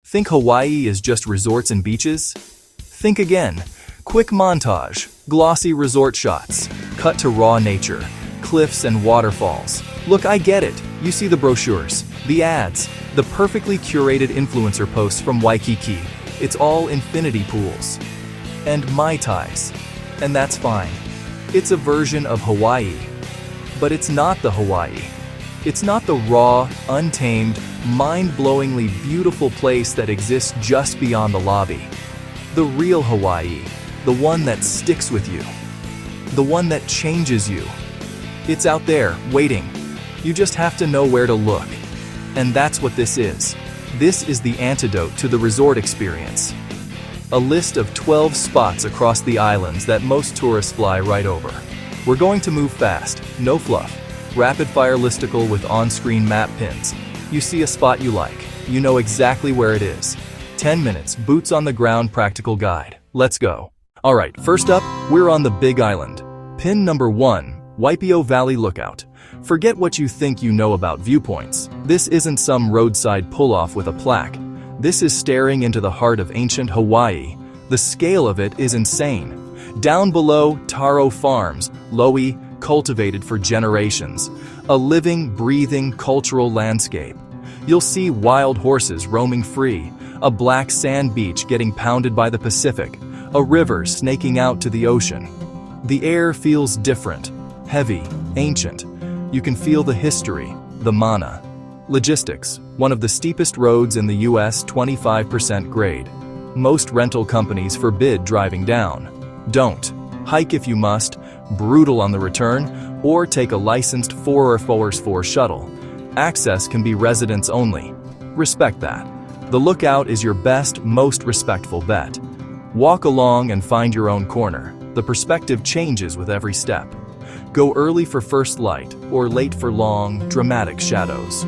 Think Hawaii is just resorts and beaches? Think again. Quick montage, glossy resort shots, cut to raw nature, cliffs and waterfalls. Look, I get it. You see the brochures, the ads, the perfectly curated influencer posts from Waikiki. It's all infinity pools. And Mai Tais. And that's fine. It's a version of Hawaii. But it's not the Hawaii. It's not the raw, untamed, mind-blowingly beautiful place that exists just beyond the lobby. The real Hawaii, the one that sticks with you, the one that changes you. It's out there, waiting. You just have to know where to look. And that's what this is. This is the antidote to the resort experience. A list of 12 spots across the islands that most tourists fly right over. We're going to move fast, no fluff. Rapid-fire listicle with on-screen map pins. You see a spot you like, you know exactly where it is. 10 minutes, boots on the ground practical guide. Let's go. Alright, first up, we're on the Big Island. Pin number 1, Waipio Valley Lookout. Forget what you think you know about viewpoints. This isn't some roadside pull-off with a plaque. This is staring into the heart of ancient Hawaii. The scale of it is insane. Down below, taro farms, lo'i, cultivated for generations. A living, breathing cultural landscape. You'll see wild horses roaming free, a black sand beach getting pounded by the Pacific, a river snaking out to the ocean. The air feels different, heavy, ancient. You can feel the history, the mana. Logistics, one of the steepest roads in the US, 25% grade. Most rental companies forbid driving down. Don't. Hike if you must, brutal on the return, or take a licensed 4x4 shuttle. Access can be residents only. Respect that. The lookout is your best, most respectful bet. Walk along and find your own corner. The perspective changes with every step. Go early for first light, or late for long, dramatic shadows.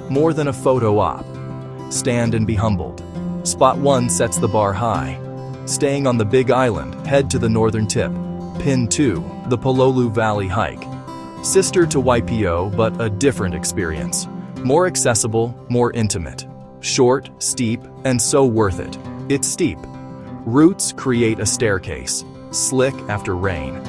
More than a photo op. Stand and be humbled. Spot 1 sets the bar high. Staying on the Big Island, head to the northern tip. Pin 2, the Pololu Valley Hike. Sister to Waipio, but a different experience. More accessible, more intimate. Short, steep, and so worth it. It's steep. Roots create a staircase, slick after rain.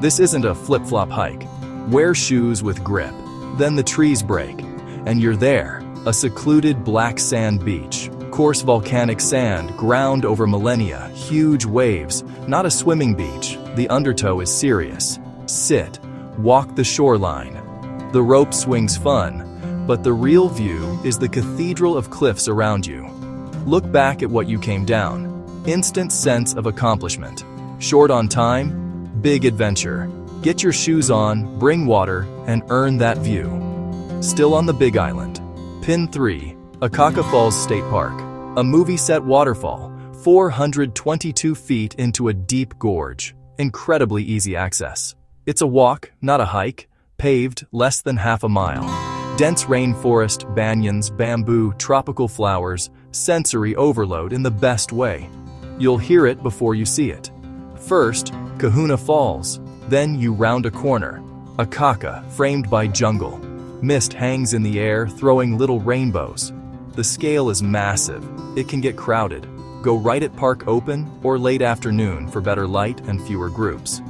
This isn't a flip-flop hike. Wear shoes with grip. Then the trees break, and you're there. A secluded black sand beach. Coarse volcanic sand, ground over millennia, huge waves. Not a swimming beach. The undertow is serious. Sit. Walk the shoreline. The rope swing's fun, but the real view is the cathedral of cliffs around you. Look back at what you came down. Instant sense of accomplishment. Short on time, big adventure. Get your shoes on, bring water, and earn that view. Still on the Big Island. Pin 3, Akaka Falls State Park. A movie-set waterfall, 422 feet into a deep gorge. Incredibly easy access. It's a walk, not a hike. Paved, less than half a mile. Dense rainforest, banyans, bamboo, tropical flowers. Sensory overload in the best way. You'll hear it before you see it. First, Kahuna Falls. Then you round a corner. Akaka, framed by jungle. Mist hangs in the air, throwing little rainbows. The scale is massive. It can get crowded. Go right at park open or late afternoon for better light and fewer groups.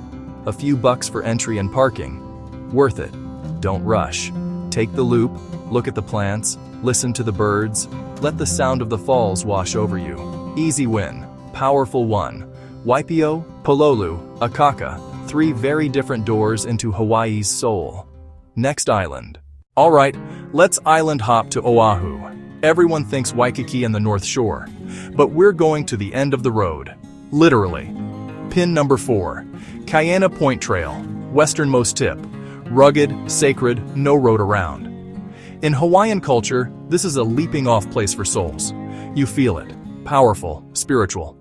A few bucks for entry and parking. Worth it. Don't rush. Take the loop, look at the plants, listen to the birds, let the sound of the falls wash over you. Easy win. Powerful one. Waipio, Pololu, Akaka. 3 very different doors into Hawaii's soul. Next island. Alright, let's island hop to Oahu. Everyone thinks Waikiki and the North Shore, but we're going to the end of the road. Literally. Pin number 4, Kaena Point Trail, westernmost tip. Rugged, sacred, no road around. In Hawaiian culture, this is a leaping-off place for souls. You feel it. Powerful, spiritual.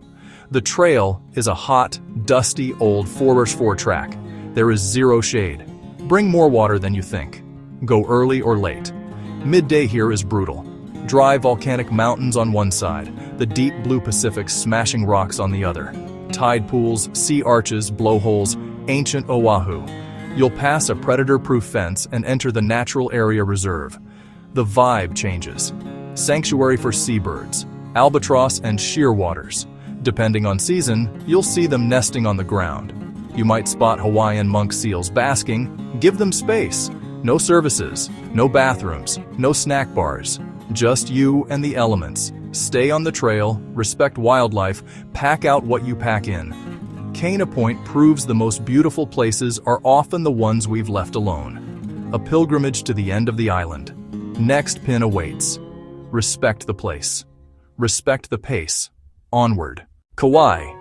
The trail is a hot, dusty, old 4x4 track. There is zero shade. Bring more water than you think. Go early or late. Midday here is brutal. Dry volcanic mountains on one side, the deep blue Pacific smashing rocks on the other. Tide pools, sea arches, blowholes, ancient Oahu. You'll pass a predator-proof fence and enter the natural area reserve. The vibe changes. Sanctuary for seabirds. albatross, and shearwaters. Depending on season, you'll see them nesting on the ground. You might spot Hawaiian monk seals basking. Give them space. No services, no bathrooms, no snack bars. Just you and the elements. Stay on the trail, respect wildlife, pack out what you pack in. Kaina Point proves the most beautiful places are often the ones we've left alone. A pilgrimage to the end of the island. Next pin awaits. Respect the place. Respect the pace. Onward. Kauai.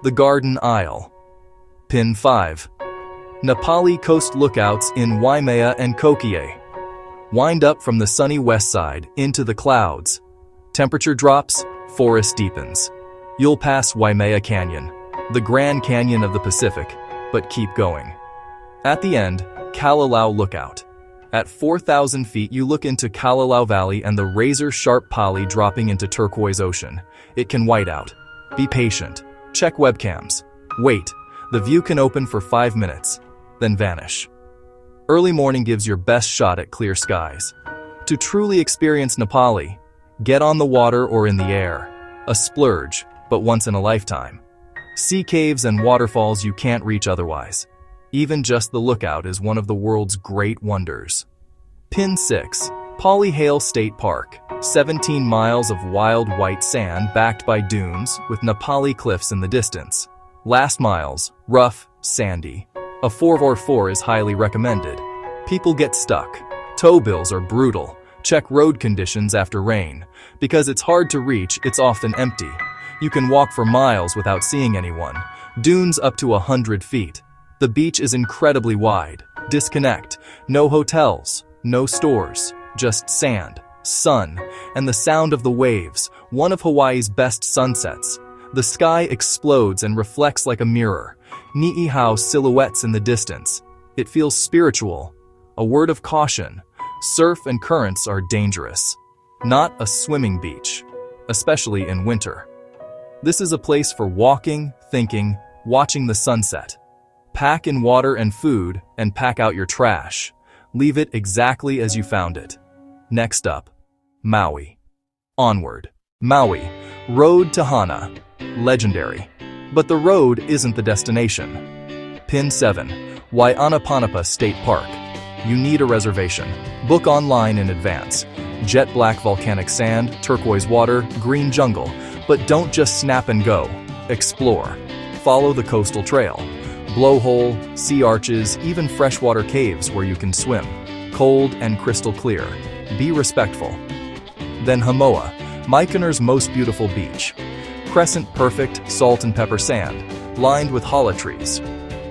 The Garden Isle. Pin 5. Nepali Coast Lookouts in Waimea and Kokie. Wind up from the sunny west side into the clouds. Temperature drops, forest deepens. You'll pass Waimea Canyon, the Grand Canyon of the Pacific, but keep going. At the end, Kalalau Lookout. At 4,000 feet, you look into Kalalau Valley and the razor-sharp Pali dropping into turquoise ocean. It can white out. Be patient. Check webcams. Wait. The view can open for 5 minutes, then vanish. Early morning gives your best shot at clear skies. To truly experience Nepali, get on the water or in the air. A splurge, but once in a lifetime. See caves and waterfalls you can't reach otherwise. Even just the lookout is one of the world's great wonders. Pin 6. Polyhale State Park. 17 miles of wild white sand backed by dunes with Nepali cliffs in the distance. Last miles, rough, sandy. A 4x4 is highly recommended. People get stuck. Tow bills are brutal. Check road conditions after rain. Because it's hard to reach, it's often empty. You can walk for miles without seeing anyone. Dunes up to 100 feet. The beach is incredibly wide. Disconnect. No hotels, no stores, just sand, sun, and the sound of the waves, one of Hawaii's best sunsets. The sky explodes and reflects like a mirror. Ni'ihau silhouettes in the distance. It feels spiritual. A word of caution. Surf and currents are dangerous. Not a swimming beach, especially in winter. This is a place for walking, thinking, watching the sunset. Pack in water and food and pack out your trash. Leave it exactly as you found it. Next up, Maui. Onward. Maui, road to Hana. Legendary. But the road isn't the destination. Pin 7, Waimea State Park. You need a reservation. Book online in advance. Jet black volcanic sand, turquoise water, green jungle. But don't just snap and go. Explore. Follow the coastal trail. Blowhole, sea arches, even freshwater caves where you can swim. Cold and crystal clear. Be respectful. Then Hamoa, Maikonur's most beautiful beach. Crescent perfect, salt and pepper sand, lined with hala trees.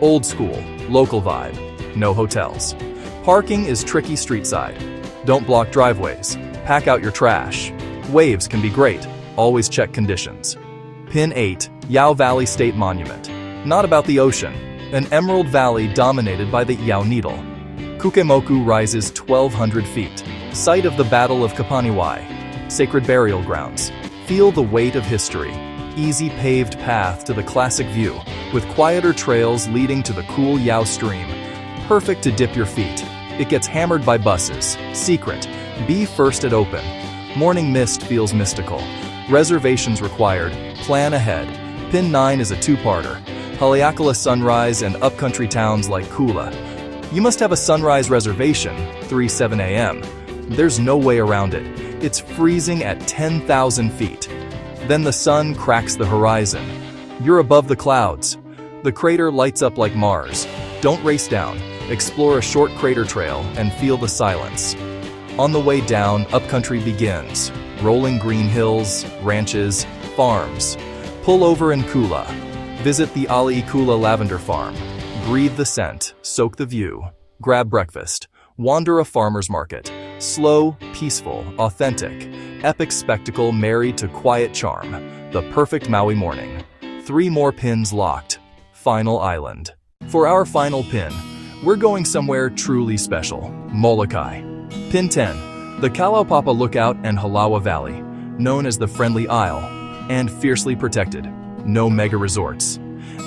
Old school, local vibe, no hotels. Parking is tricky street side. Don't block driveways. Pack out your trash. Waves can be great. Always check conditions. Pin 8, Yao Valley State Monument. Not about the ocean. An emerald valley dominated by the Yao Needle. Kukemoku rises 1,200 feet. Site of the Battle of Kapaniwai. Sacred burial grounds. Feel the weight of history. Easy paved path to the classic view, with quieter trails leading to the cool Yao Stream. Perfect to dip your feet. It gets hammered by buses. Secret. Be first at open. Morning mist feels mystical. Reservations required. Plan ahead. Pin 9 is a two-parter. Haleakala sunrise and upcountry towns like Kula. You must have a sunrise reservation, 3:07 a.m. There's no way around it. It's freezing at 10,000 feet. Then the sun cracks the horizon. You're above the clouds. The crater lights up like Mars. Don't race down. Explore a short crater trail and feel the silence. On the way down, upcountry begins. Rolling green hills, ranches, farms. Pull over in Kula. Visit the Ali Kula Lavender Farm. Breathe the scent, soak the view. Grab breakfast. Wander a farmer's market. Slow, peaceful, authentic. Epic spectacle married to quiet charm. The perfect Maui morning. 3 more pins locked. Final island. For our final pin, we're going somewhere truly special. Molokai. Pin 10. The Kalaupapa Lookout and Halawa Valley, known as the Friendly Isle, and fiercely protected. No mega resorts.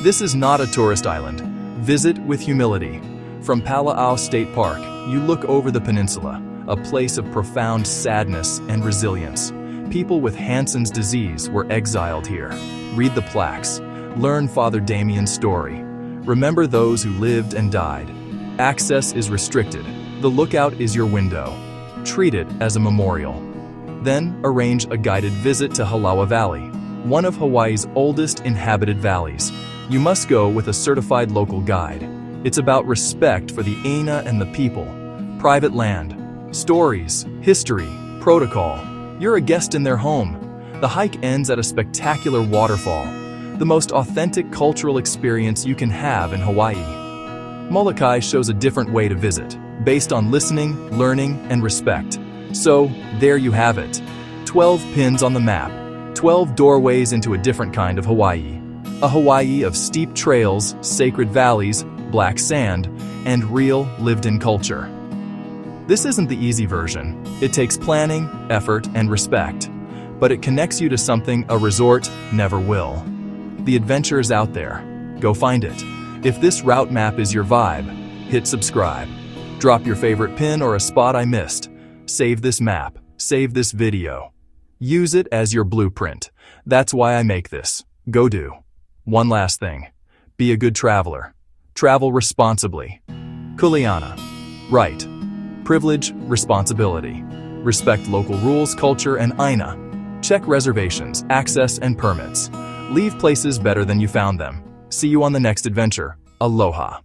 This is not a tourist island. Visit with humility. From Pala'au State Park, you look over the peninsula, a place of profound sadness and resilience. People with Hansen's disease were exiled here. Read the plaques. Learn Father Damien's story. Remember those who lived and died. Access is restricted. The lookout is your window. Treat it as a memorial. Then arrange a guided visit to Halawa Valley, one of Hawaii's oldest inhabited valleys. You must go with a certified local guide. It's about respect for the Aina and the people. Private land. Stories, history, protocol. You're a guest in their home. The hike ends at a spectacular waterfall, the most authentic cultural experience you can have in Hawaii. Molokai shows a different way to visit, based on listening, learning, and respect. So, there you have it. 12 pins on the map, 12 doorways into a different kind of Hawaii. A Hawaii of steep trails, sacred valleys, black sand, and real, lived-in culture. This isn't the easy version. It takes planning, effort, and respect. But it connects you to something a resort never will. The adventure is out there. Go find it. If this route map is your vibe, hit subscribe. Drop your favorite pin or a spot I missed. Save this map. Save this video. Use it as your blueprint. That's why I make this. Go do. One last thing. Be a good traveler. Travel responsibly. Kuleana. Right. Privilege, responsibility. Respect local rules, culture, and Aina. Check reservations, access, and permits. Leave places better than you found them. See you on the next adventure. Aloha.